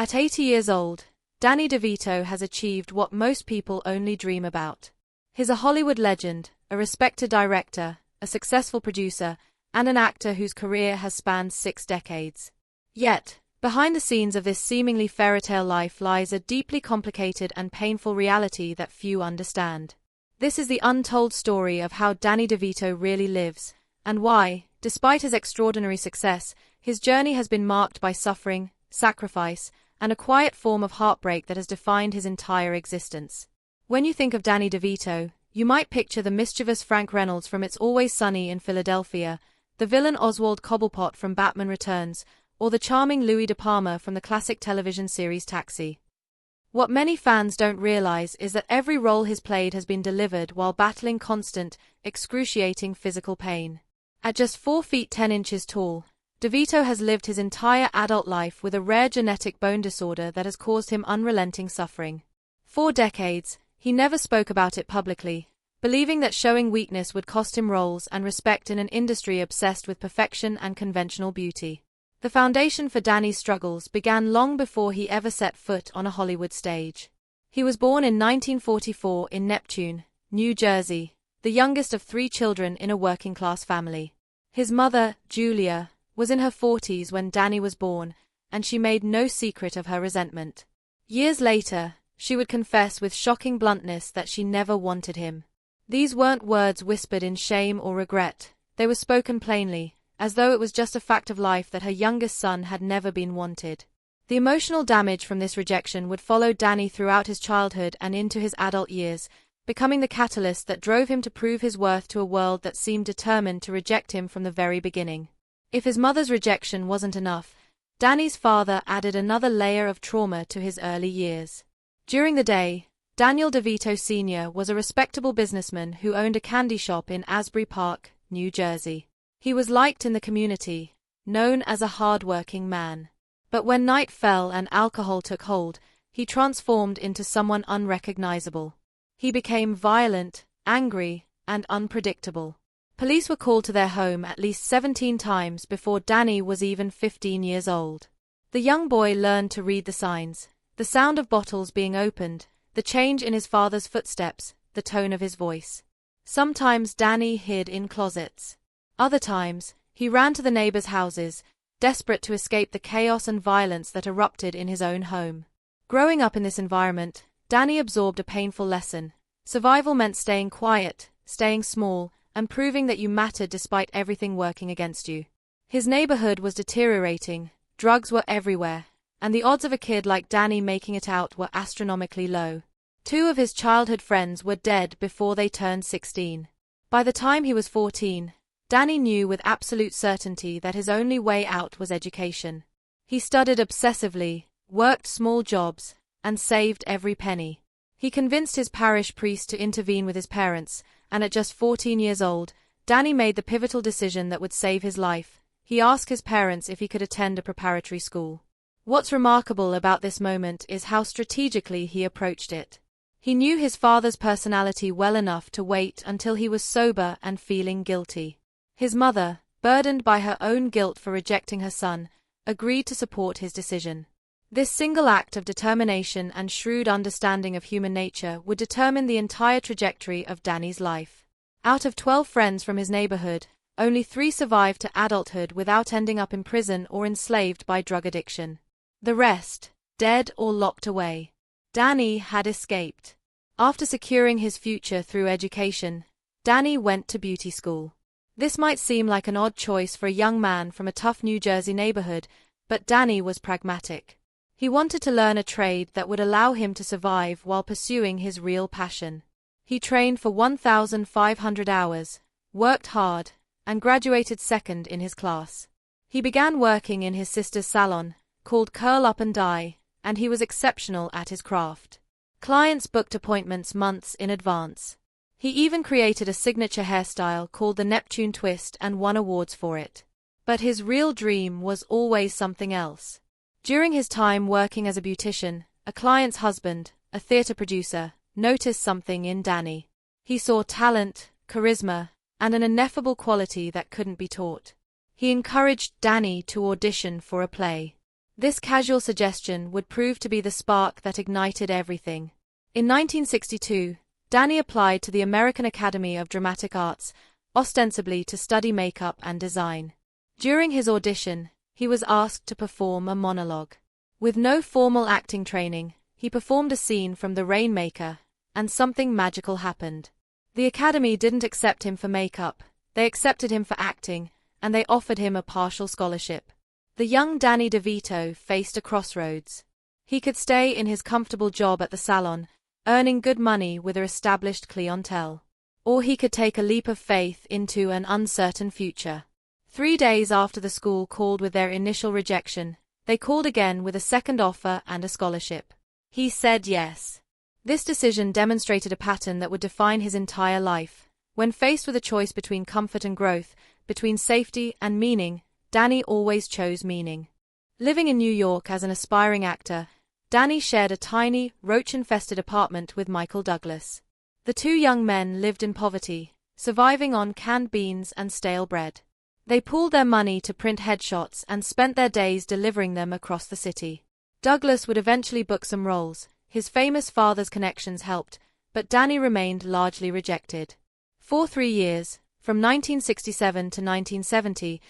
At 80 years old, Danny DeVito has achieved what most people only dream about. He's a Hollywood legend, a respected director, a successful producer, and an actor whose career has spanned 6 decades. Yet, behind the scenes of this seemingly fairytale life lies a deeply complicated and painful reality that few understand. This is the untold story of how Danny DeVito really lives, and why, despite his extraordinary success, his journey has been marked by suffering, sacrifice, and a quiet form of heartbreak that has defined his entire existence. When you think of Danny DeVito, you might picture the mischievous Frank Reynolds from It's Always Sunny in Philadelphia, the villain Oswald Cobblepot from Batman Returns, or the charming Louis De Palma from the classic television series Taxi. What many fans don't realize is that every role he's played has been delivered while battling constant, excruciating physical pain. At just 4 feet 10 inches tall, DeVito has lived his entire adult life with a rare genetic bone disorder that has caused him unrelenting suffering. For decades, he never spoke about it publicly, believing that showing weakness would cost him roles and respect in an industry obsessed with perfection and conventional beauty. The foundation for Danny's struggles began long before he ever set foot on a Hollywood stage. He was born in 1944 in Neptune, New Jersey, the youngest of 3 children in a working-class family. His mother, Julia, was in her 40s when Danny was born, and she made no secret of her resentment. Years later, she would confess with shocking bluntness that she never wanted him. These weren't words whispered in shame or regret, they were spoken plainly, as though it was just a fact of life that her youngest son had never been wanted. The emotional damage from this rejection would follow Danny throughout his childhood and into his adult years, becoming the catalyst that drove him to prove his worth to a world that seemed determined to reject him from the very beginning. If his mother's rejection wasn't enough, Danny's father added another layer of trauma to his early years. During the day, Daniel DeVito Sr. was a respectable businessman who owned a candy shop in Asbury Park, New Jersey. He was liked in the community, known as a hard-working man. But when night fell and alcohol took hold, he transformed into someone unrecognizable. He became violent, angry, and unpredictable. Police were called to their home at least 17 times before Danny was even 15 years old. The young boy learned to read the signs, the sound of bottles being opened, the change in his father's footsteps, the tone of his voice. Sometimes Danny hid in closets. Other times, he ran to the neighbors' houses, desperate to escape the chaos and violence that erupted in his own home. Growing up in this environment, Danny absorbed a painful lesson. Survival meant staying quiet, staying small, and proving that you mattered despite everything working against you. His neighborhood was deteriorating, drugs were everywhere, and the odds of a kid like Danny making it out were astronomically low. 2 of his childhood friends were dead before they turned 16. By the time he was 14, Danny knew with absolute certainty that his only way out was education. He studied obsessively, worked small jobs, and saved every penny. He convinced his parish priest to intervene with his parents, and at just 14 years old, Danny made the pivotal decision that would save his life. He asked his parents if he could attend a preparatory school. What's remarkable about this moment is how strategically he approached it. He knew his father's personality well enough to wait until he was sober and feeling guilty. His mother, burdened by her own guilt for rejecting her son, agreed to support his decision. This single act of determination and shrewd understanding of human nature would determine the entire trajectory of Danny's life. Out of 12 friends from his neighborhood, only 3 survived to adulthood without ending up in prison or enslaved by drug addiction. The rest, dead or locked away. Danny had escaped. After securing his future through education, Danny went to beauty school. This might seem like an odd choice for a young man from a tough New Jersey neighborhood, but Danny was pragmatic. He wanted to learn a trade that would allow him to survive while pursuing his real passion. He trained for 1,500 hours, worked hard, and graduated second in his class. He began working in his sister's salon, called Curl Up and Dye, and he was exceptional at his craft. Clients booked appointments months in advance. He even created a signature hairstyle called the Neptune Twist and won awards for it. But his real dream was always something else. During his time working as a beautician, a client's husband, a theater producer, noticed something in Danny. He saw talent, charisma, and an ineffable quality that couldn't be taught. He encouraged Danny to audition for a play. This casual suggestion would prove to be the spark that ignited everything. In 1962, Danny applied to the American Academy of Dramatic Arts, ostensibly to study makeup and design. During his audition, he was asked to perform a monologue. With no formal acting training, he performed a scene from The Rainmaker, and something magical happened. The Academy didn't accept him for makeup, they accepted him for acting, and they offered him a partial scholarship. The young Danny DeVito faced a crossroads. He could stay in his comfortable job at the salon, earning good money with an established clientele. Or he could take a leap of faith into an uncertain future. 3 days after the school called with their initial rejection, they called again with a second offer and a scholarship. He said yes. This decision demonstrated a pattern that would define his entire life. When faced with a choice between comfort and growth, between safety and meaning, Danny always chose meaning. Living in New York as an aspiring actor, Danny shared a tiny, roach-infested apartment with Michael Douglas. The two young men lived in poverty, surviving on canned beans and stale bread. They pooled their money to print headshots and spent their days delivering them across the city. Douglas would eventually book some roles. His famous father's connections helped, but Danny remained largely rejected. For 3 years, from 1967 to 1970,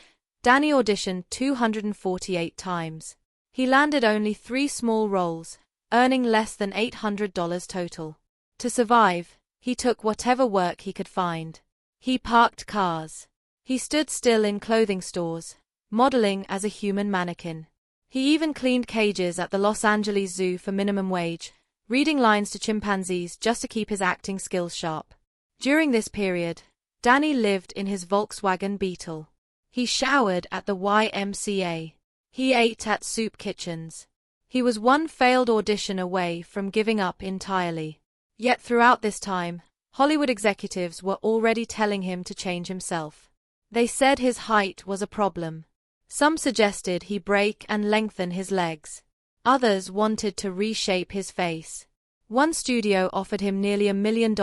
Danny auditioned 248 times. He landed only 3 small roles, earning less than $800 total. To survive, he took whatever work he could find. He parked cars. He stood still in clothing stores, modeling as a human mannequin. He even cleaned cages at the Los Angeles Zoo for minimum wage, reading lines to chimpanzees just to keep his acting skills sharp. During this period, Danny lived in his Volkswagen Beetle. He showered at the YMCA. He ate at soup kitchens. He was one failed audition away from giving up entirely. Yet throughout this time, Hollywood executives were already telling him to change himself. They said his height was a problem. Some suggested he break and lengthen his legs. Others wanted to reshape his face. One studio offered him nearly $1 million,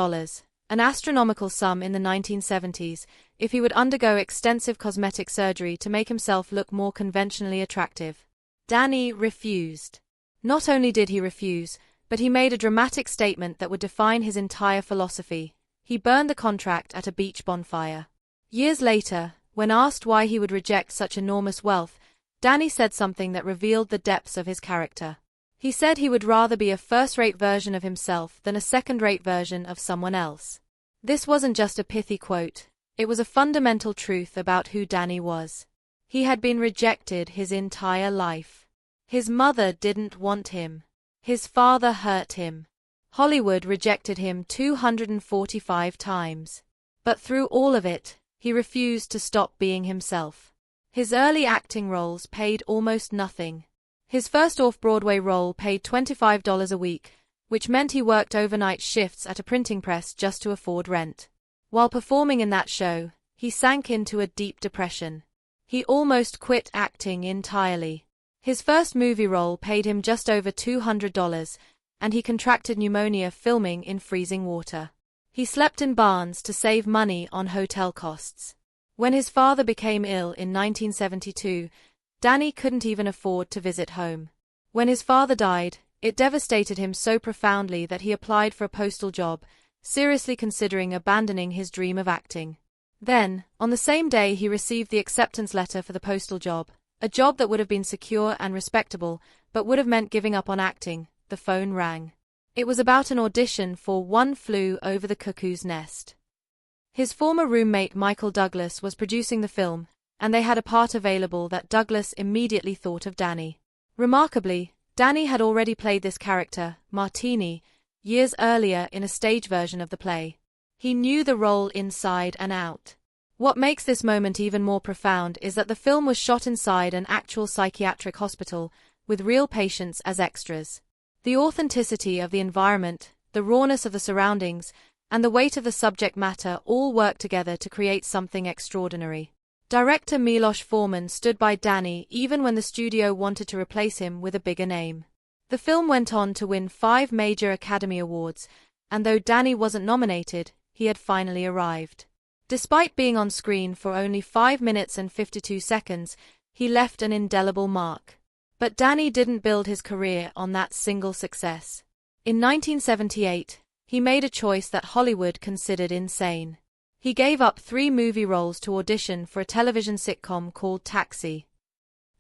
an astronomical sum in the 1970s, if he would undergo extensive cosmetic surgery to make himself look more conventionally attractive. Danny refused. Not only did he refuse, but he made a dramatic statement that would define his entire philosophy. He burned the contract at a beach bonfire. Years later, when asked why he would reject such enormous wealth, Danny said something that revealed the depths of his character. He said he would rather be a first-rate version of himself than a second-rate version of someone else. This wasn't just a pithy quote, it was a fundamental truth about who Danny was. He had been rejected his entire life. His mother didn't want him. His father hurt him. Hollywood rejected him 245 times. But through all of it, he refused to stop being himself. His early acting roles paid almost nothing. His first off-Broadway role paid $25 a week, which meant he worked overnight shifts at a printing press just to afford rent. While performing in that show, he sank into a deep depression. He almost quit acting entirely. His first movie role paid him just over $200, and he contracted pneumonia filming in freezing water. He slept in barns to save money on hotel costs. When his father became ill in 1972, Danny couldn't even afford to visit home. When his father died, it devastated him so profoundly that he applied for a postal job, seriously considering abandoning his dream of acting. Then, on the same day he received the acceptance letter for the postal job, a job that would have been secure and respectable, but would have meant giving up on acting, the phone rang. It was about an audition for One Flew Over the Cuckoo's Nest. His former roommate Michael Douglas was producing the film, and they had a part available that Douglas immediately thought of Danny. Remarkably, Danny had already played this character, Martini, years earlier in a stage version of the play. He knew the role inside and out. What makes this moment even more profound is that the film was shot inside an actual psychiatric hospital, with real patients as extras. The authenticity of the environment, the rawness of the surroundings, and the weight of the subject matter all worked together to create something extraordinary. Director Milos Forman stood by Danny even when the studio wanted to replace him with a bigger name. The film went on to win 5 major Academy Awards, and though Danny wasn't nominated, he had finally arrived. Despite being on screen for only 5 minutes and 52 seconds, he left an indelible mark. But Danny didn't build his career on that single success. In 1978, he made a choice that Hollywood considered insane. He gave up 3 movie roles to audition for a television sitcom called Taxi.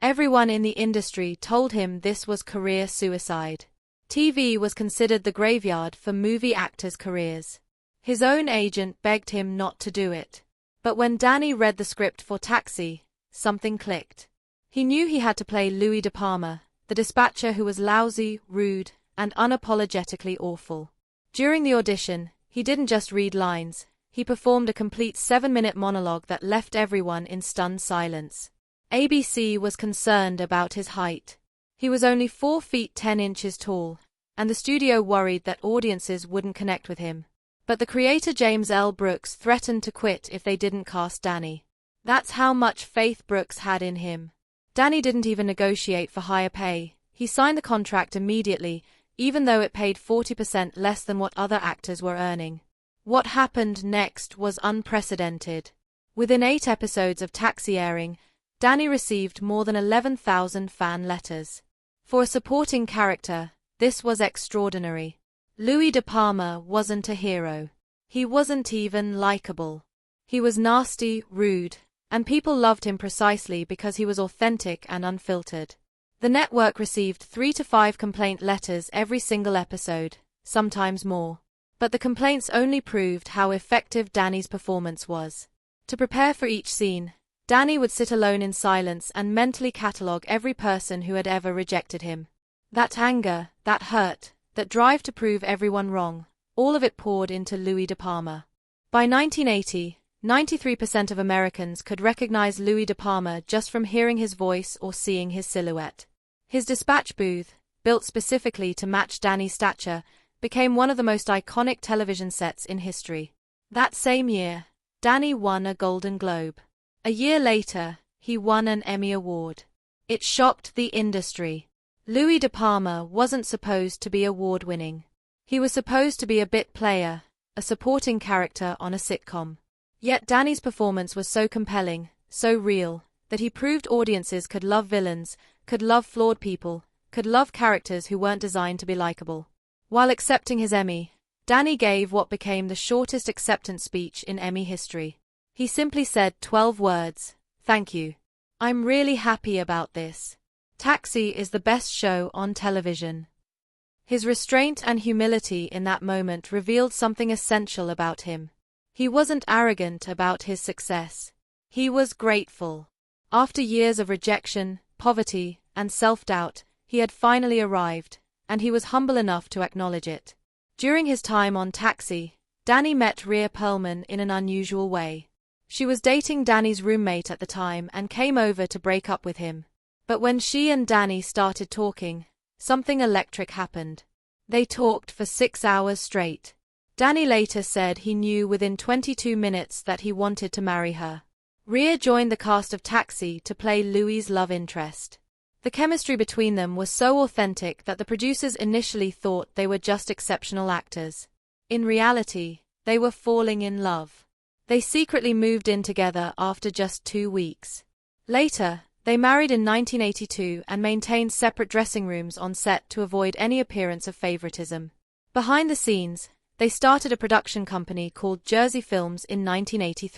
Everyone in the industry told him this was career suicide. TV was considered the graveyard for movie actors' careers. His own agent begged him not to do it. But when Danny read the script for Taxi, something clicked. He knew he had to play Louis De Palma, the dispatcher who was lousy, rude, and unapologetically awful. During the audition, he didn't just read lines, he performed a complete 7-minute monologue that left everyone in stunned silence. ABC was concerned about his height. He was only 4 feet 10 inches tall, and the studio worried that audiences wouldn't connect with him. But the creator James L. Brooks threatened to quit if they didn't cast Danny. That's how much faith Brooks had in him. Danny didn't even negotiate for higher pay. He signed the contract immediately, even though it paid 40% less than what other actors were earning. What happened next was unprecedented. Within 8 episodes of Taxi airing, Danny received more than 11,000 fan letters. For a supporting character, this was extraordinary. Louis De Palma wasn't a hero. He wasn't even likable. He was nasty, rude, and people loved him precisely because he was authentic and unfiltered. The network received 3 to 5 complaint letters every single episode, sometimes more. But the complaints only proved how effective Danny's performance was. To prepare for each scene, Danny would sit alone in silence and mentally catalogue every person who had ever rejected him. That anger, that hurt, that drive to prove everyone wrong, all of it poured into Louis De Palma. By 1980, 93% of Americans could recognize Louis De Palma just from hearing his voice or seeing his silhouette. His dispatch booth, built specifically to match Danny's stature, became one of the most iconic television sets in history. That same year, Danny won a Golden Globe. A year later, he won an Emmy Award. It shocked the industry. Louis De Palma wasn't supposed to be award-winning. He was supposed to be a bit player, a supporting character on a sitcom. Yet Danny's performance was so compelling, so real, that he proved audiences could love villains, could love flawed people, could love characters who weren't designed to be likable. While accepting his Emmy, Danny gave what became the shortest acceptance speech in Emmy history. He simply said 12 words, "Thank you. I'm really happy about this. Taxi is the best show on television." His restraint and humility in that moment revealed something essential about him. He wasn't arrogant about his success. He was grateful. After years of rejection, poverty, and self-doubt, he had finally arrived, and he was humble enough to acknowledge it. During his time on Taxi, Danny met Rhea Perlman in an unusual way. She was dating Danny's roommate at the time and came over to break up with him. But when she and Danny started talking, something electric happened. They talked for 6 hours straight. Danny later said he knew within 22 minutes that he wanted to marry her. Rhea joined the cast of Taxi to play Louis's love interest. The chemistry between them was so authentic that the producers initially thought they were just exceptional actors. In reality, they were falling in love. They secretly moved in together after just 2 weeks. Later, they married in 1982 and maintained separate dressing rooms on set to avoid any appearance of favoritism. Behind the scenes, they started a production company called Jersey Films in 1983.